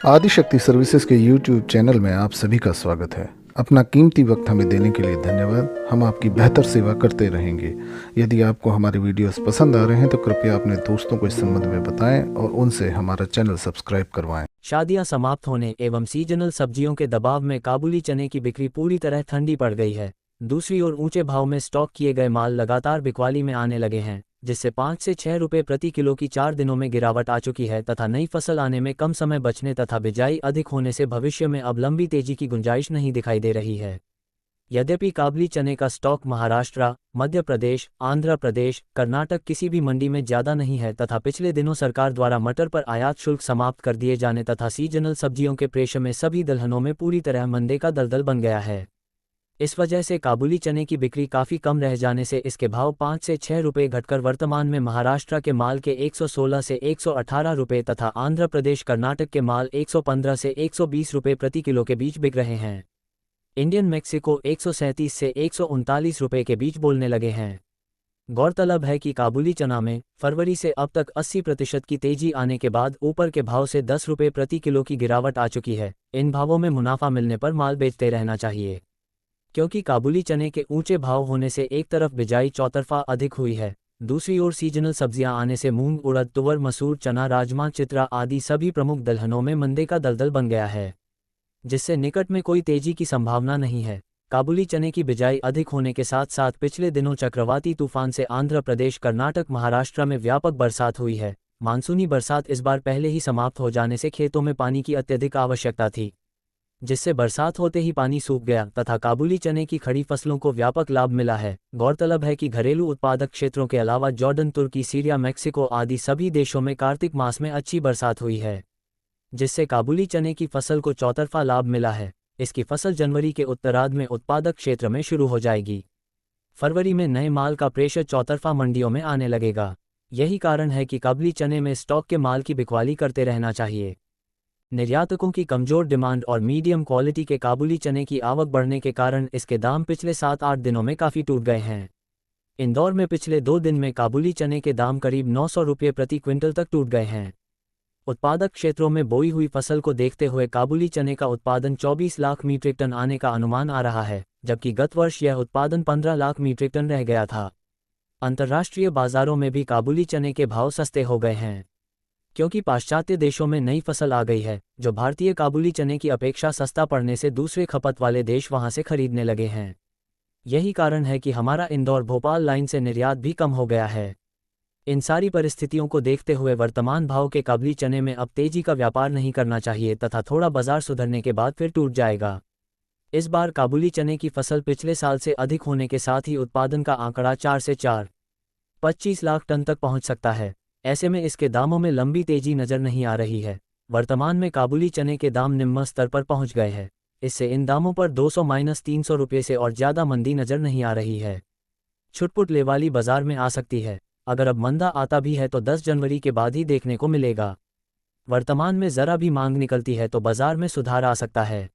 Adishakti services के YouTube channel में आप सभी का स्वागत है। अपना कीमती वक्त हमें देने के लिए धन्यवाद। हम आपकी बेहतर सेवा करते रहेंगे। यदि आपको हमारे वीडियोस पसंद आ रहे हैं तो कृपया अपने दोस्तों को इस संबंध में बताएं और उनसे हमारा चैनल सब्सक्राइब करवाएं। शादियां समाप्त होने एवं सीजनल सब्जियों के दबाव में काबुली चने की बिक्री पूरी तरह ठंडी पड़ गई है। दूसरी ओर ऊंचे भाव में स्टॉक किए गए माल लगातार बिकवाली में आने लगे हैं, जिससे 5 से 6 रुपये प्रति किलो की 4 दिनों में गिरावट आ चुकी है तथा नई फसल आने में कम समय बचने तथा बिजाई अधिक होने से भविष्य में अब लंबी तेजी की गुंजाइश नहीं दिखाई दे रही है। यद्यपि काबुली चने का स्टॉक महाराष्ट्र, मध्य प्रदेश, आंध्र प्रदेश, कर्नाटक किसी भी मंडी में ज्यादा नहीं है तथा पिछले दिनों सरकार द्वारा मटर पर आयात शुल्क समाप्त कर दिए जाने तथा सीजनल सब्जियों के प्रेषण में सभी दलहनों में पूरी तरह मंदे का दलदल बन गया है। इस वजह से काबुली चने की बिक्री काफ़ी कम रह जाने से इसके भाव 5 से 6 रुपये घटकर वर्तमान में महाराष्ट्र के माल के 116 से 118 रुपये तथा आंध्र प्रदेश कर्नाटक के माल 115 से 120 रुपये प्रति किलो के बीच बिक रहे हैं। इंडियन मैक्सिको 137 से 139 रुपये के बीच बोलने लगे हैं। गौरतलब है कि काबुली चना में फरवरी से अब तक 80% की तेजी आने के बाद ऊपर के भाव से 10 रुपये प्रति किलो की गिरावट आ चुकी है। इन भावों में मुनाफा मिलने पर माल बेचते रहना चाहिए, क्योंकि काबुली चने के ऊंचे भाव होने से एक तरफ बिजाई चौतरफा अधिक हुई है, दूसरी ओर सीजनल सब्जियां आने से मूंग, उड़द, तुवर, मसूर, चना, राजमा, चित्रा आदि सभी प्रमुख दलहनों में मंदे का दलदल बन गया है, जिससे निकट में कोई तेजी की संभावना नहीं है। काबुली चने की बिजाई अधिक होने के साथ साथ पिछले दिनों चक्रवाती तूफान से आंध्र प्रदेश, कर्नाटक, महाराष्ट्र में व्यापक बरसात हुई है। मानसूनी बरसात इस बार पहले ही समाप्त हो जाने से खेतों में पानी की अत्यधिक आवश्यकता थी, जिससे बरसात होते ही पानी सूख गया तथा काबुली चने की खड़ी फसलों को व्यापक लाभ मिला है। गौरतलब है कि घरेलू उत्पादक क्षेत्रों के अलावा जॉर्डन, तुर्की, सीरिया, मैक्सिको आदि सभी देशों में कार्तिक मास में अच्छी बरसात हुई है, जिससे काबुली चने की फसल को चौतरफा लाभ मिला है। इसकी फसल जनवरी के उत्तरार्ध में उत्पादक क्षेत्र में शुरू हो जाएगी। फरवरी में नए माल का प्रेषर चौतरफा मंडियों में आने लगेगा। यही कारण है कि काबुली चने में स्टॉक के माल की बिकवाली करते रहना चाहिए। निर्यातकों की कमजोर डिमांड और मीडियम क्वालिटी के काबुली चने की आवक बढ़ने के कारण इसके दाम पिछले 7-8 दिनों में काफ़ी टूट गए हैं। इंदौर में पिछले 2 दिन में काबुली चने के दाम करीब 900 रुपये प्रति क्विंटल तक टूट गए हैं। उत्पादक क्षेत्रों में बोई हुई फसल को देखते हुए काबुली चने का उत्पादन 24 लाख मीट्रिक टन आने का अनुमान आ रहा है, जबकि गत वर्ष यह उत्पादन 15 लाख मीट्रिक टन रह गया था। अंतर्राष्ट्रीय बाजारों में भी काबुली चने के भाव सस्ते हो गए हैं, क्योंकि पाश्चात्य देशों में नई फसल आ गई है, जो भारतीय काबुली चने की अपेक्षा सस्ता पड़ने से दूसरे खपत वाले देश वहां से खरीदने लगे हैं। यही कारण है कि हमारा इंदौर भोपाल लाइन से निर्यात भी कम हो गया है। इन सारी परिस्थितियों को देखते हुए वर्तमान भाव के काबुली चने में अब तेजी का व्यापार नहीं करना चाहिए तथा थोड़ा बाजार सुधरने के बाद फिर टूट जाएगा। इस बार काबुली चने की फसल पिछले साल से अधिक होने के साथ ही उत्पादन का आंकड़ा 4 से 4.25 लाख टन तक पहुंच सकता है। ऐसे में इसके दामों में लंबी तेजी नजर नहीं आ रही है। वर्तमान में काबुली चने के दाम निम्न स्तर पर पहुंच गए हैं, इससे इन दामों पर 200-300 रुपये से और ज़्यादा मंदी नजर नहीं आ रही है। छुटपुट लेवाली बाजार में आ सकती है। अगर अब मंदा आता भी है तो 10 जनवरी के बाद ही देखने को मिलेगा। वर्तमान में ज़रा भी मांग निकलती है तो बाजार में सुधार आ सकता है।